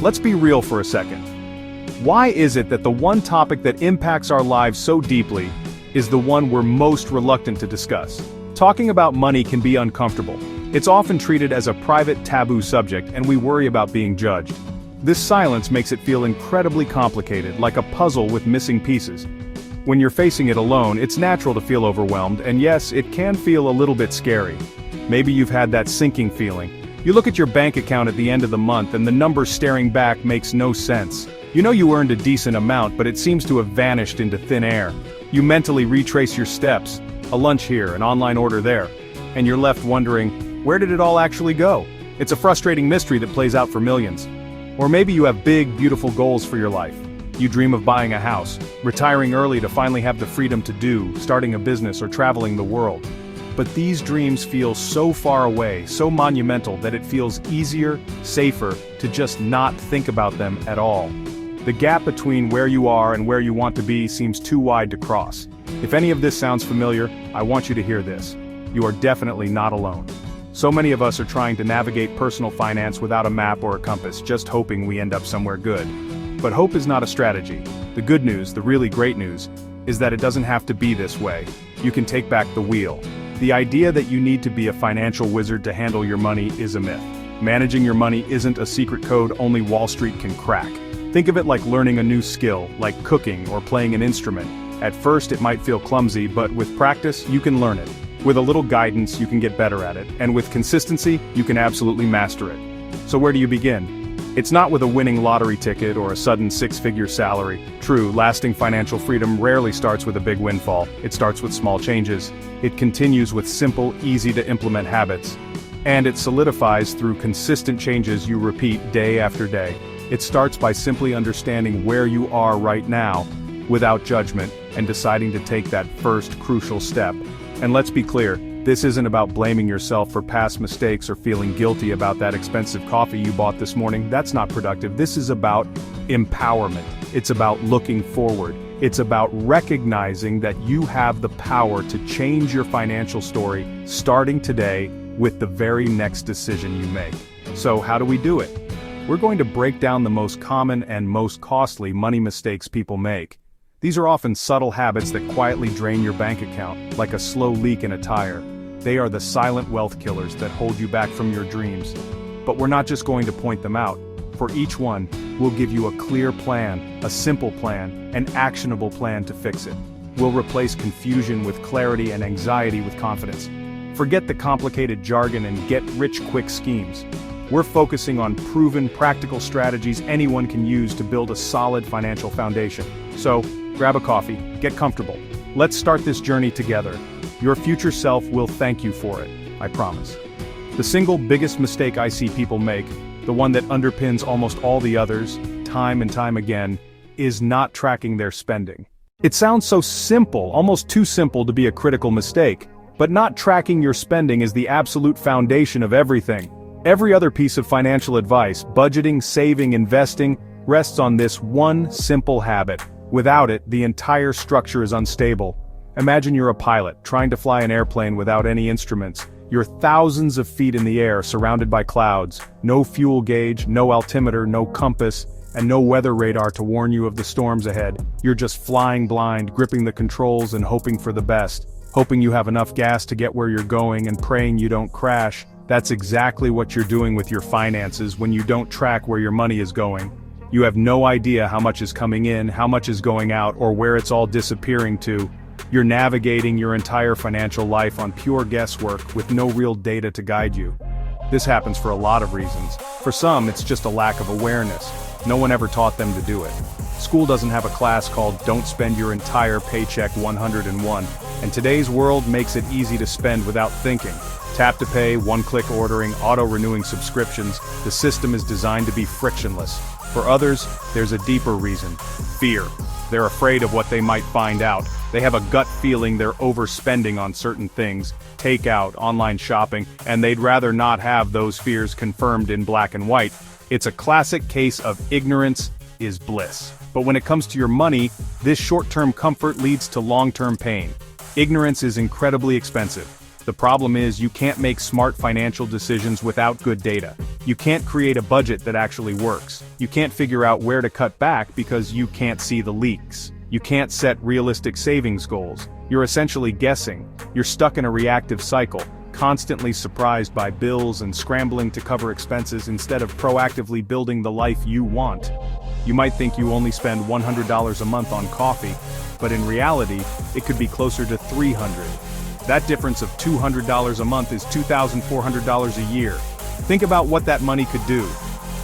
let's be real for a second. Why is it that the one topic that impacts our lives so deeply is the one we're most reluctant to discuss? Talking about money can be uncomfortable. It's often treated as a private, taboo subject, and we worry about being judged. This silence makes it feel incredibly complicated, like a puzzle with missing pieces. When you're facing it alone, it's natural to feel overwhelmed, and yes, it can feel a little bit scary. Maybe you've had that sinking feeling. You look at your bank account at the end of the month and the number staring back makes no sense. You know you earned a decent amount, but it seems to have vanished into thin air. You mentally retrace your steps, a lunch here, an online order there, and you're left wondering, where did it all actually go? It's a frustrating mystery that plays out for millions. Or maybe you have big, beautiful goals for your life. You dream of buying a house, retiring early to finally have the freedom to do, starting a business or traveling the world. But these dreams feel so far away, so monumental that it feels easier, safer, to just not think about them at all. The gap between where you are and where you want to be seems too wide to cross. If any of this sounds familiar, I want you to hear this. You are definitely not alone. So many of us are trying to navigate personal finance without a map or a compass, just hoping we end up somewhere good. But hope is not a strategy. The good news, the really great news, is that it doesn't have to be this way. You can take back the wheel. The idea that you need to be a financial wizard to handle your money is a myth. Managing your money isn't a secret code only Wall Street can crack. Think of it like learning a new skill, like cooking or playing an instrument. At first it might feel clumsy, but with practice, you can learn it. With a little guidance, you can get better at it, and with consistency, you can absolutely master it. So where do you begin? It's not with a winning lottery ticket or a sudden six-figure salary. True, lasting financial freedom rarely starts with a big windfall. It starts with small changes. It continues with simple, easy-to-implement habits. And it solidifies through consistent changes you repeat day after day. It starts by simply understanding where you are right now, without judgment, and deciding to take that first crucial step. And let's be clear, this isn't about blaming yourself for past mistakes or feeling guilty about that expensive coffee you bought this morning. That's not productive. This is about empowerment. It's about looking forward. It's about recognizing that you have the power to change your financial story starting today with the very next decision you make. So how do we do it? We're going to break down the most common and most costly money mistakes people make. These are often subtle habits that quietly drain your bank account, like a slow leak in a tire. They are the silent wealth killers that hold you back from your dreams. But we're not just going to point them out. For each one, we'll give you a clear plan, a simple plan, an actionable plan to fix it. We'll replace confusion with clarity and anxiety with confidence. Forget the complicated jargon and get-rich-quick schemes. We're focusing on proven, practical strategies anyone can use to build a solid financial foundation. So, grab a coffee, get comfortable. Let's start this journey together. Your future self will thank you for it, I promise. The single biggest mistake I see people make, the one that underpins almost all the others, time and time again, is not tracking their spending. It sounds so simple, almost too simple to be a critical mistake, but not tracking your spending is the absolute foundation of everything. Every other piece of financial advice, budgeting, saving, investing, rests on this one simple habit. Without it, the entire structure is unstable. Imagine you're a pilot, trying to fly an airplane without any instruments. You're thousands of feet in the air, surrounded by clouds. No fuel gauge, no altimeter, no compass, and no weather radar to warn you of the storms ahead. You're just flying blind, gripping the controls and hoping for the best. Hoping you have enough gas to get where you're going and praying you don't crash. That's exactly what you're doing with your finances when you don't track where your money is going. You have no idea how much is coming in, how much is going out, or where it's all disappearing to. You're navigating your entire financial life on pure guesswork with no real data to guide you. This happens for a lot of reasons. For some, it's just a lack of awareness. No one ever taught them to do it. School doesn't have a class called Don't Spend Your Entire Paycheck 101, and today's world makes it easy to spend without thinking. Tap to pay, one-click ordering, auto-renewing subscriptions, the system is designed to be frictionless. For others, there's a deeper reason: fear. They're afraid of what they might find out. They have a gut feeling they're overspending on certain things, takeout, online shopping, and they'd rather not have those fears confirmed in black and white. It's a classic case of ignorance is bliss. But when it comes to your money, this short-term comfort leads to long-term pain. Ignorance is incredibly expensive. The problem is you can't make smart financial decisions without good data. You can't create a budget that actually works. You can't figure out where to cut back because you can't see the leaks. You can't set realistic savings goals. You're essentially guessing. You're stuck in a reactive cycle, constantly surprised by bills and scrambling to cover expenses instead of proactively building the life you want. You might think you only spend $100 a month on coffee, but in reality, it could be closer to $300. That difference of $200 a month is $2,400 a year. Think about what that money could do.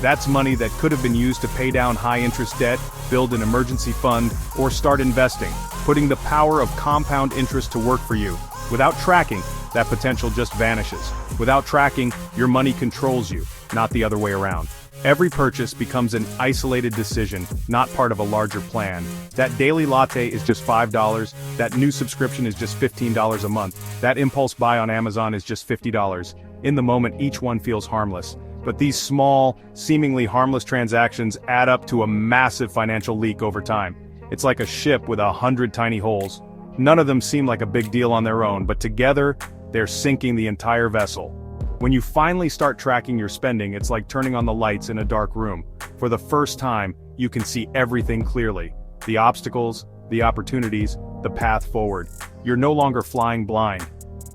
That's money that could have been used to pay down high-interest debt, build an emergency fund, or start investing, putting the power of compound interest to work for you. Without tracking, that potential just vanishes. Without tracking, your money controls you, not the other way around. Every purchase becomes an isolated decision, not part of a larger plan. That daily latte is just $5, that new subscription is just $15 a month, that impulse buy on Amazon is just $50. In the moment, each one feels harmless. But these small, seemingly harmless transactions add up to a massive financial leak over time. It's like a ship with 100 tiny holes. None of them seem like a big deal on their own, but together, they're sinking the entire vessel. When you finally start tracking your spending, it's like turning on the lights in a dark room. For the first time, you can see everything clearly. The obstacles, the opportunities, the path forward. You're no longer flying blind.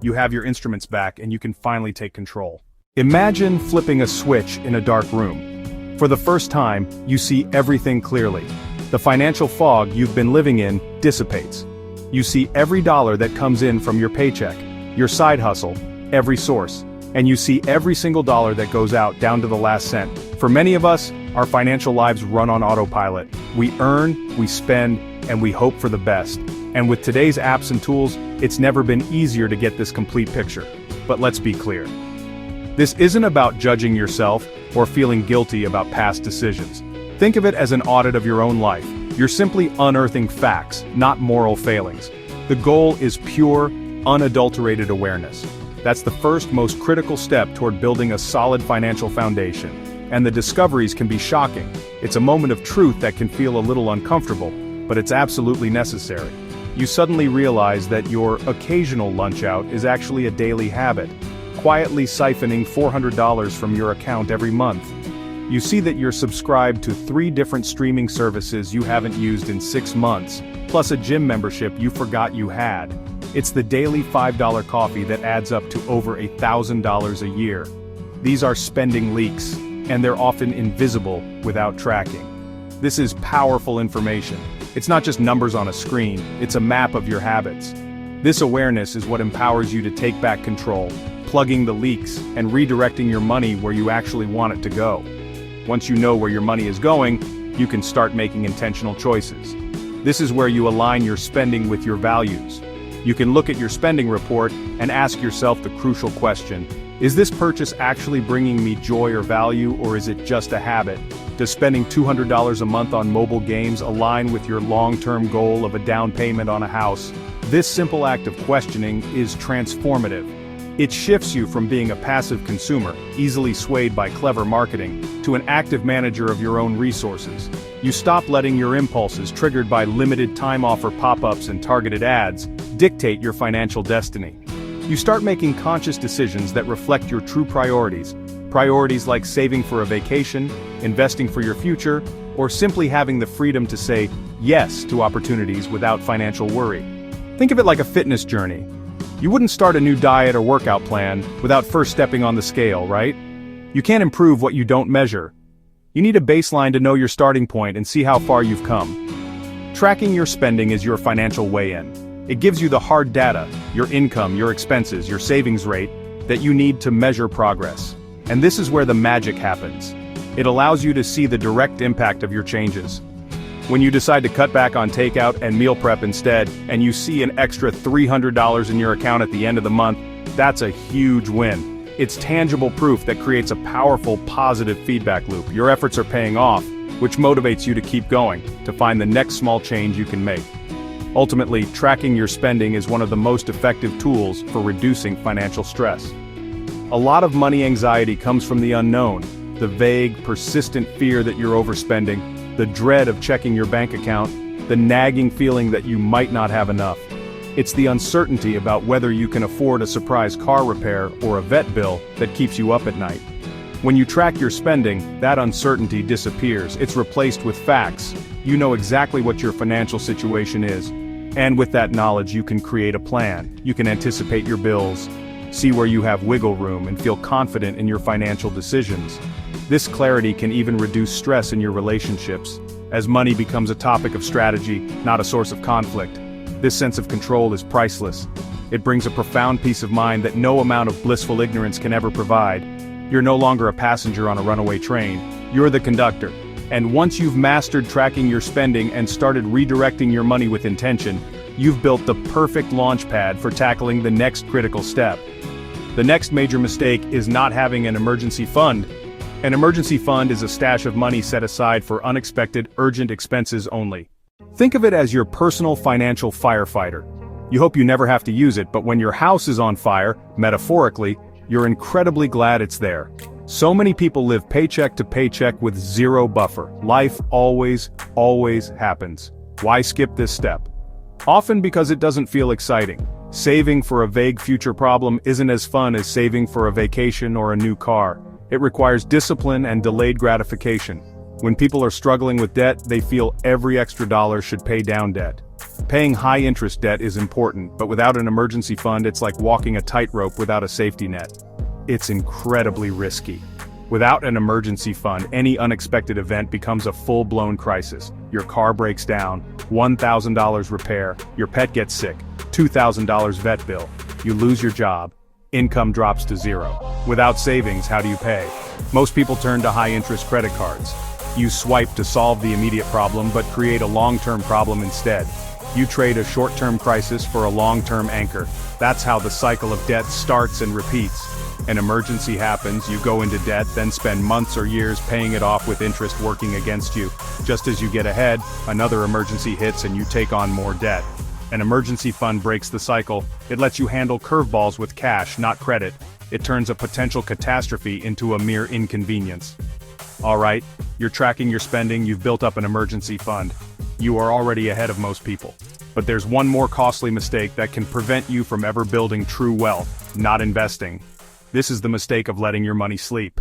You have your instruments back and you can finally take control. Imagine flipping a switch in a dark room. For the first time, you see everything clearly. The financial fog you've been living in dissipates. You see every dollar that comes in from your paycheck, your side hustle, every source. And you see every single dollar that goes out down to the last cent. For many of us, our financial lives run on autopilot. We earn, we spend, and we hope for the best. And with today's apps and tools, it's never been easier to get this complete picture. But let's be clear. This isn't about judging yourself or feeling guilty about past decisions. Think of it as an audit of your own life. You're simply unearthing facts, not moral failings. The goal is pure, unadulterated awareness. That's the first, most critical step toward building a solid financial foundation. And the discoveries can be shocking. It's a moment of truth that can feel a little uncomfortable, but it's absolutely necessary. You suddenly realize that your occasional lunch out is actually a daily habit, quietly siphoning $400 from your account every month. You see that you're subscribed to 3 different streaming services you haven't used in 6 months, plus a gym membership you forgot you had. It's the daily $5 coffee that adds up to over $1,000 a year. These are spending leaks, and they're often invisible without tracking. This is powerful information. It's not just numbers on a screen, it's a map of your habits. This awareness is what empowers you to take back control, plugging the leaks and redirecting your money where you actually want it to go. Once you know where your money is going, you can start making intentional choices. This is where you align your spending with your values. You can look at your spending report and ask yourself the crucial question: is this purchase actually bringing me joy or value, or is it just a habit? Does spending $200 a month on mobile games align with your long-term goal of a down payment on a house? This simple act of questioning is transformative. It shifts you from being a passive consumer, easily swayed by clever marketing, to an active manager of your own resources. You stop letting your impulses, triggered by limited time offer pop-ups and targeted ads, dictate your financial destiny. You start making conscious decisions that reflect your true priorities. Priorities like saving for a vacation, investing for your future, or simply having the freedom to say yes to opportunities without financial worry. Think of it like a fitness journey. You wouldn't start a new diet or workout plan without first stepping on the scale, right? You can't improve what you don't measure. You need a baseline to know your starting point and see how far you've come. Tracking your spending is your financial weigh-in. It gives you the hard data, your income, your expenses, your savings rate, that you need to measure progress. And this is where the magic happens. It allows you to see the direct impact of your changes. When you decide to cut back on takeout and meal prep instead, and you see an extra $300 in your account at the end of the month, that's a huge win. It's tangible proof that creates a powerful, positive feedback loop. Your efforts are paying off, which motivates you to keep going, to find the next small change you can make. Ultimately, tracking your spending is one of the most effective tools for reducing financial stress. A lot of money anxiety comes from the unknown, the vague, persistent fear that you're overspending, the dread of checking your bank account, the nagging feeling that you might not have enough. It's the uncertainty about whether you can afford a surprise car repair or a vet bill that keeps you up at night. When you track your spending, that uncertainty disappears. It's replaced with facts. You know exactly what your financial situation is. And with that knowledge, you can create a plan. You can anticipate your bills, see where you have wiggle room, and feel confident in your financial decisions. This clarity can even reduce stress in your relationships, as money becomes a topic of strategy, not a source of conflict. This sense of control is priceless. It brings a profound peace of mind that no amount of blissful ignorance can ever provide. You're no longer a passenger on a runaway train. You're the conductor. And once you've mastered tracking your spending and started redirecting your money with intention, you've built the perfect launch pad for tackling the next critical step. The next major mistake is not having an emergency fund. An emergency fund is a stash of money set aside for unexpected, urgent expenses only. Think of it as your personal financial firefighter. You hope you never have to use it, but when your house is on fire, metaphorically, you're incredibly glad it's there. So many people live paycheck to paycheck with zero buffer. Life always happens. Why skip this step? Often because it doesn't feel exciting. Saving for a vague future problem isn't as fun as saving for a vacation or a new car. It requires discipline and delayed gratification. When people are struggling with debt, they feel every extra dollar should pay down debt. Paying high-interest debt is important, but without an emergency fund, it's like walking a tightrope without a safety net. It's incredibly risky. Without an emergency fund, any unexpected event becomes a full-blown crisis. Your car breaks down, $1,000 repair, your pet gets sick, $2,000 vet bill, you lose your job, income drops to zero. Without savings, how do you pay? Most people turn to high-interest credit cards. You swipe to solve the immediate problem but create a long-term problem instead. You trade a short-term crisis for a long-term anchor. That's how the cycle of debt starts and repeats. An emergency happens, you go into debt, then spend months or years paying it off with interest working against you. Just as you get ahead, another emergency hits and you take on more debt. An emergency fund breaks the cycle. It lets you handle curveballs with cash, not credit. It turns a potential catastrophe into a mere inconvenience. Alright, you're tracking your spending, you've built up an emergency fund. You are already ahead of most people. But there's one more costly mistake that can prevent you from ever building true wealth: not investing. This is the mistake of letting your money sleep.